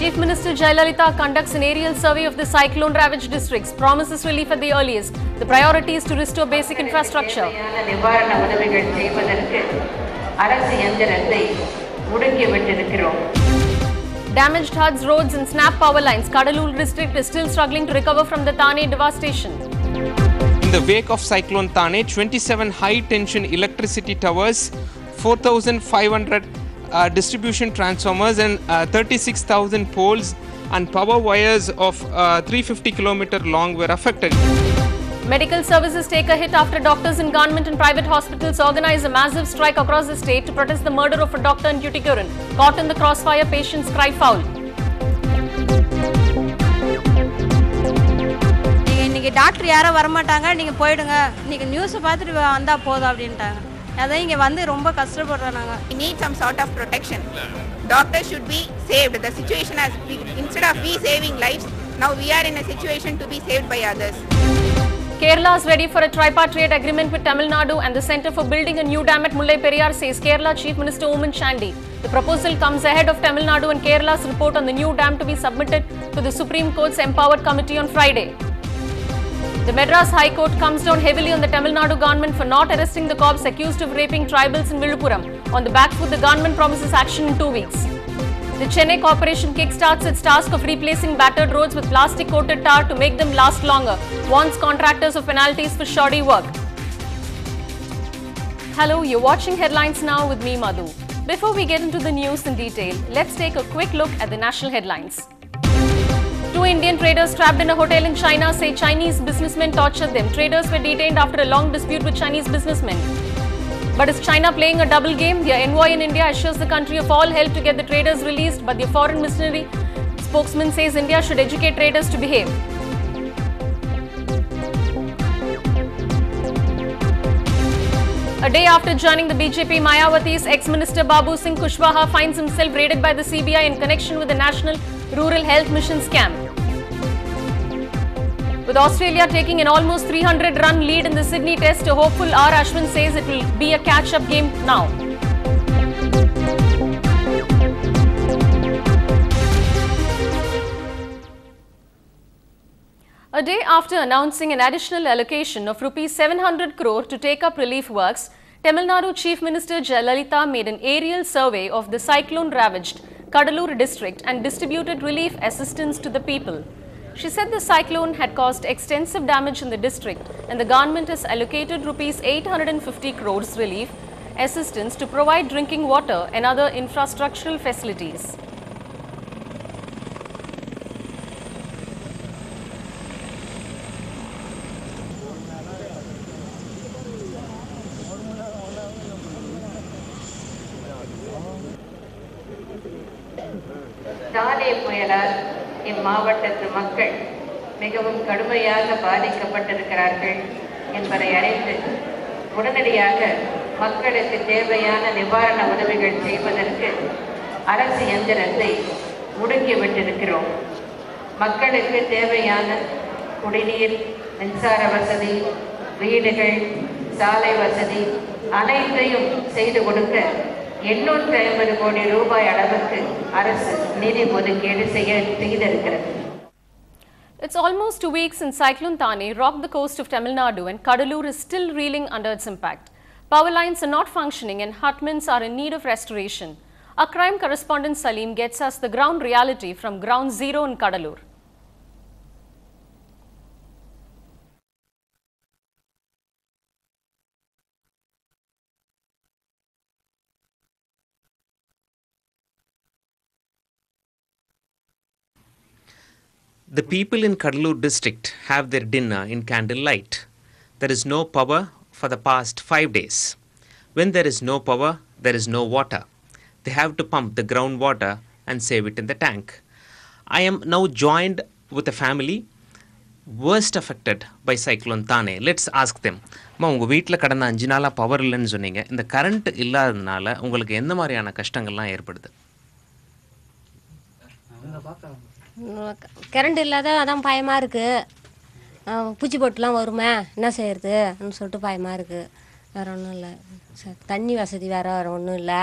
Chief Minister Jayalalitha conducts an aerial survey of the cyclone-ravaged districts, promises relief at the earliest. The priority is to restore basic infrastructure. Damaged HUDs, roads and snap power lines. Kadalur district is still struggling to recover from the Thane devastation. In the wake of Cyclone Thane, 27 high-tension electricity towers, 4,500 distribution transformers and 36,000 poles and power wires of 350 km long were affected. Medical services take a hit after doctors in government and private hospitals organize a massive strike across the state to protest the murder of a doctor in Tuticorin. Caught in the crossfire, patients cry foul. Doctor யாரோ வர மாட்டாங்க நீங்க போய்டுங்க நீங்க news பார்த்துட்டு வந்தா போதும் அப்படிட்டாங்க அதான் இங்க வந்து ரொம்ப கஷ்டப்படுறாங்க we need some sort of protection doctors should be saved the situation has instead of we saving lives now we are in a situation to be saved by others. Kerala is ready for a tripartite agreement with Tamil Nadu and the Centre for Building a New Dam at Mullai Periyar, says Kerala Chief Minister Oommen Chandy. The proposal comes ahead of Tamil Nadu and Kerala's report on the new dam to be submitted to the Supreme Court's Empowered Committee on Friday. The Madras High Court comes down heavily on the Tamil Nadu government for not arresting the cops accused of raping tribals in Viluppuram. On the back foot, the government promises action in 2 weeks. The Chennai Corporation kickstarts its task of replacing battered roads with plastic-coated tar to make them last longer. Warns contractors of penalties for shoddy work. Hello, you're watching Headlines Now with me, Madhu. Before we get into the news in detail, let's take a quick look at the national headlines. 2 Indian traders trapped in a hotel in China say Chinese businessmen tortured them. Traders were detained after a long dispute with Chinese businessmen. But is China playing a double game? Their envoy in India assures the country of all help to get the traders released, but the foreign missionary spokesman says India should educate traders to behave. A day after joining the BJP, Mayawati's ex-minister Babu Singh Kushwaha finds himself raided by the CBI in connection with the National Rural Health Mission scam. With Australia taking an almost 300-run lead in the Sydney Test, a hopeful R. Ashwin says it will be a catch-up game now. A day after announcing an additional allocation of Rs 700 crore to take up relief works, Tamil Nadu Chief Minister Jayalalitha made an aerial survey of the cyclone-ravaged Kadalur district and distributed relief assistance to the people. She said the cyclone had caused extensive damage in the district and the government has allocated Rs 850 crores relief assistance to provide drinking water and other infrastructural facilities. தானே புயலால் இம்மாவட்டத்து மக்கள் மிகவும் கடுமையாக பாதிக்கப்பட்டிருக்கிறார்கள் என்பதை அறிந்து உடனடியாக மக்களுக்கு தேவையான நிவாரண உதவிகள் செய்வதற்கு அரசு இயந்திரத்தை முடுக்கிவிட்டிருக்கிறோம். மக்களுக்கு தேவையான குடிநீர், மின்சார வசதி, வீடுகள், சாலை வசதி அனைத்தையும் செய்து கொடுக்க 850 கோடி ரூபாய் அளவுக்கு அரசு நிதி ஒதுக்கீடு செய்திருக்கிறது. It's almost 2 weeks since Cyclone Thane rocked the coast of Tamil Nadu and Kadalur is still reeling under its impact. Power lines are not functioning and hutments are in need of restoration. Our crime correspondent Salim gets us the ground reality from Ground Zero in Kadalur. The people in Kadalur district have their dinner in candlelight. There is no power for the past 5 days. When there is no power, there is no water. They have to pump the groundwater and save it in the tank. I am now joined with a family worst affected by Cyclone Thane. Let's ask them. அம்மா, உங்கள் வீட்டில் கடந்த 5 நாளாக power இல்லைன்னு சொன்னீங்க. இந்த current இல்லாததுனால உங்களுக்கு எந்த மாதிரியான கஷ்டங்கள்லாம் ஏற்படுது? கரண்ட் இல்லாத அதான் பயமாக இருக்குது. பூச்சி பொட்டுலாம் வருமே, என்ன செய்யறதுன்னு சொல்லிட்டு பயமாக இருக்குது. வேறு ஒன்றும் இல்லை சார். தண்ணி வசதி வேறு ஒன்றும் இல்லை.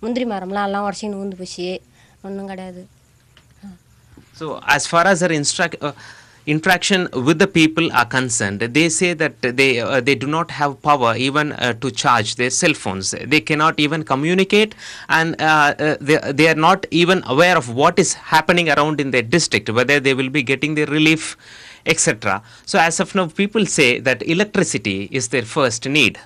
முந்திரி மரம்லாம் எல்லாம் உடச்சின்னு ஊந்து போச்சு. ஒன்றும் கிடையாது. So as far as our interaction with the people are concerned, they say that they do not have power even to charge their cell phones. They cannot even communicate, and they are not even aware of what is happening around in their district, whether they will be getting their relief, etc. So as of now, people say that electricity is their first need.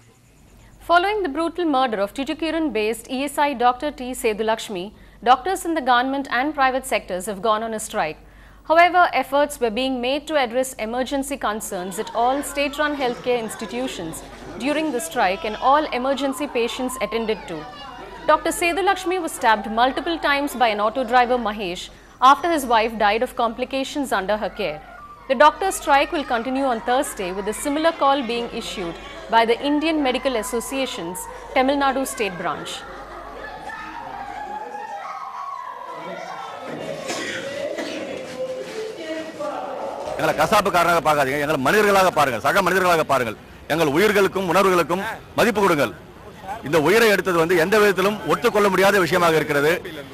Following the brutal murder of Tuticorin-based ESI Dr. T. Sedulakshmi, doctors in the government and private sectors have gone on a strike. However, efforts were being made to address emergency concerns at all state-run healthcare institutions during the strike, and all emergency patients attended to. Dr. Sedulakshmi was stabbed multiple times by an auto driver Mahesh after his wife died of complications under her care. The doctor's strike will continue on Thursday, with a similar call being issued by the Indian Medical Association's Tamil Nadu State Branch. எங்களை கசாப்புக்காரனாக பார்க்காதீங்க, எங்களை மனிதர்களாக பாருங்கள், சக மனிதர்களாக பாருங்கள். எங்கள் உயிர்களுக்கும் உணர்வுகளுக்கும் மதிப்பு கொடுங்கள். இந்த உயிரை எடுத்தது எந்த விதத்திலும் ஒத்துக்கொள்ள முடியாத விஷயமாக இருக்கிறது.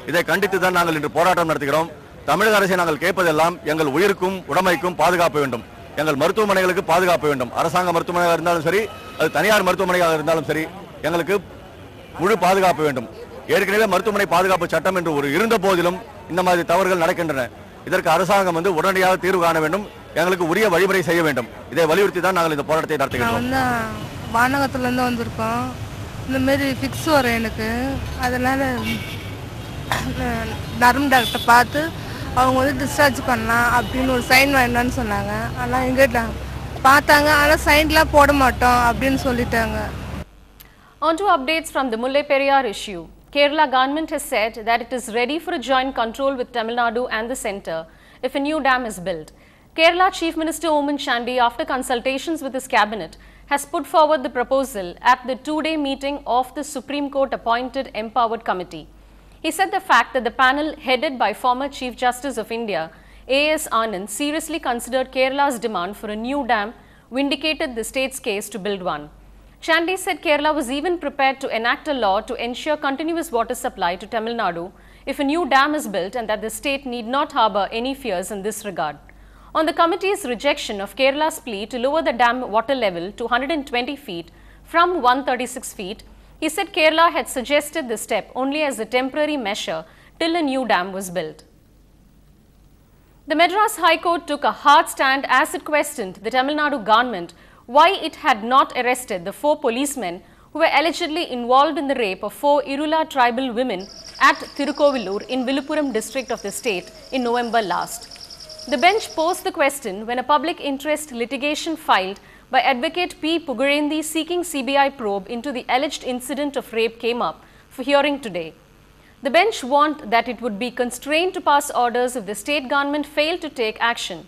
இதை கண்டித்து தான் நாங்கள் இன்று போராட்டம் நடத்துகிறோம். தமிழக அரசை நாங்கள் கேட்பதெல்லாம் எங்கள் உயிருக்கும் உடமைக்கும் பாதுகாப்பு வேண்டும், எங்கள் மருத்துவமனைகளுக்கு பாதுகாப்பு வேண்டும். அரசாங்க மருத்துவமனையாக இருந்தாலும் சரி, அது தனியார் மருத்துவமனையாக இருந்தாலும் சரி, எங்களுக்கு முழு பாதுகாப்பு வேண்டும். ஏற்கனவே மருத்துவமனை பாதுகாப்பு சட்டம் என்று ஒரு இருந்த போதிலும் இந்த மாதிரி தவறுகள் நடக்கின்றன. இதற்கு அரசாங்கம் உடனடியாக தீர்வு காண வேண்டும், எங்களுக்கு உரிய வழிமுறை செய்ய வேண்டும். இதை வலியுறுத்தி தான் நாங்கள் இந்த போராட்டத்தை நடத்துகிறோம். வானகத்துலேருந்து வந்திருக்கோம். இந்த மாதிரி ஃபிக்ஸ் வரும் எனக்கு, அதனால் நரம்பு டாக்டர் பார்த்து அவங்க டிஸ்சார்ஜ் பண்ணலாம் அப்படின்னு ஒரு சைன் வேணும்னு சொன்னாங்க. ஆனால் எங்கிட்ட பார்த்தாங்க, ஆனால் சைன்லாம் போட மாட்டோம் அப்படின்னு சொல்லிட்டாங்க. On to updates from the Mullai Periyar issue. Kerala government has said that it is ready for a joint control with Tamil Nadu and the centre if a new dam is built. Kerala Chief Minister Oman Chandy, after consultations with his cabinet, has put forward the proposal at the two-day meeting of the Supreme Court appointed Empowered Committee. He said the fact that the panel headed by former Chief Justice of India, A.S. Anand, seriously considered Kerala's demand for a new dam vindicated the state's case to build one. Chandy said Kerala was even prepared to enact a law to ensure continuous water supply to Tamil Nadu if a new dam is built, and that the state need not harbour any fears in this regard. On the committee's rejection of Kerala's plea to lower the dam water level to 120 feet from 136 feet, he said Kerala had suggested the step only as a temporary measure till a new dam was built. The Madras High Court took a hard stand as it questioned the Tamil Nadu government why it had not arrested the 4 policemen who were allegedly involved in the rape of 4 Irula tribal women at Thirukovilur in Viluppuram district of the state in November last. The bench posed the question when a public interest litigation filed by Advocate P. Pugarendi seeking CBI probe into the alleged incident of rape came up for hearing today. The bench warned that it would be constrained to pass orders if the state government failed to take action.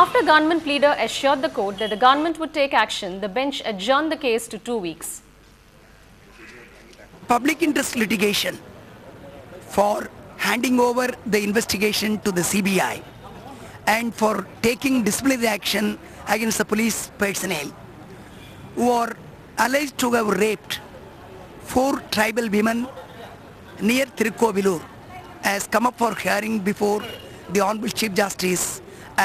After government leader assured the court that the government would take action, the bench adjourned the case to 2 weeks. Public interest litigation for handing over the investigation to the CBI and for taking disciplinary action against the police personnel who are alleged to have raped 4 tribal women near Thirukovilur has come up for hearing before the Honorable Chief Justice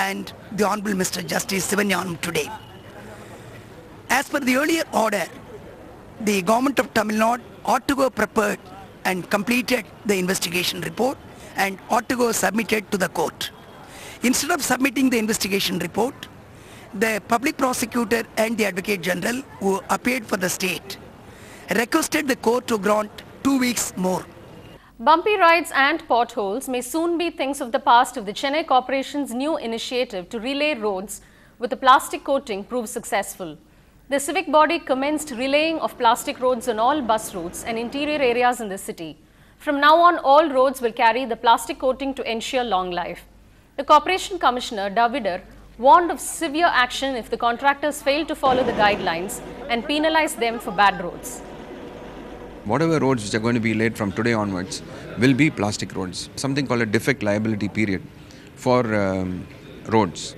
and the Honorable Mr. Justice Sivanyanam today. As per the earlier order, the government of Tamil Nadu ought to go prepared and completed the investigation report and ought to go submitted to the court. Instead of submitting the investigation report, the public prosecutor and the Advocate General who appeared for the state requested the court to grant 2 weeks more. Bumpy rides and potholes may soon be things of the past if the Chennai Corporation's new initiative to relay roads with a plastic coating proves successful. The civic body commenced relaying of plastic roads on all bus routes and interior areas in the city. From now on, all roads will carry the plastic coating to ensure long life. The Corporation Commissioner, Davidar, warned of severe action if the contractors fail to follow the guidelines and penalize them for bad roads. Whatever roads which are going to be laid from today onwards will be plastic roads. Something called a defect liability period for roads,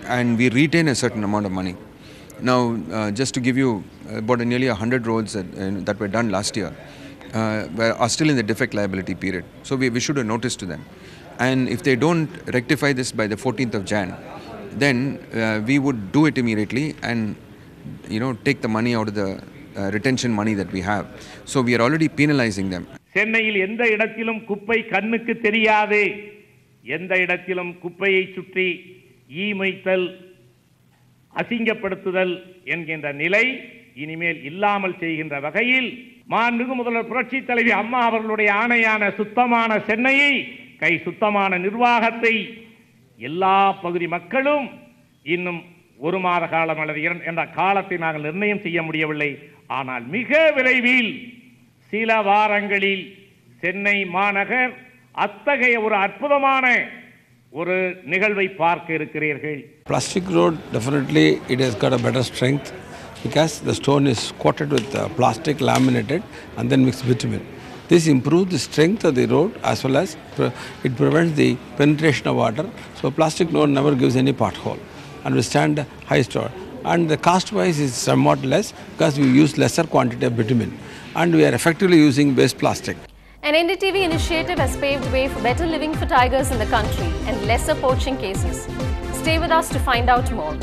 and we retain a certain amount of money. Now, just to give you about nearly 100 roads that were done last year are still in the defect liability period. So we issued a notice to them, And if they don't rectify this by the 14th of Jan, then we would do it immediately and, take the money out of the retention money that we have. So we are already penalizing them. சென்னையில் எந்த இடத்திலும் குப்பை கண்ணுக்கு தெரியாது, எந்த இடத்திலும் குப்பையை சுற்றி ஈமைத்தல், அசிங்கப்படுத்துதல் என்கின்ற நிலை இனிமேல் இல்லாமல் செய்கின்ற வகையில் மாண்புமிகு முதல்வர் புரட்சி தலைவி அம்மா அவர்களுடைய ஆணையான சுத்தமான சென்னையை, கை சுத்தமான நிர்வாகத்தை எல்லா பகுதி மக்களும் இன்னும் ஒரு மாத காலம் அல்லது என்ற காலத்தை நாங்கள் நிர்ணயம் செய்ய முடியவில்லை. ஆனால் மிக விரைவில் சில வாரங்களில் சென்னை மாநகர் அத்தகைய ஒரு அற்புதமான ஒரு நிகழ்வை பார்க்க இருக்கிறீர்கள். Plastic road, definitely it has got a better strength because the stone is coated with plastic laminated and then mixed bitumen. This improves the strength of the road as well as it prevents the penetration of water. So plastic road never gives any pothole and we stand high store. And the cost wise is somewhat less because we use lesser quantity of bitumen and we are effectively using waste plastic. An NDTV initiative has paved way for better living for tigers in the country and lesser poaching cases. Stay with us to find out more.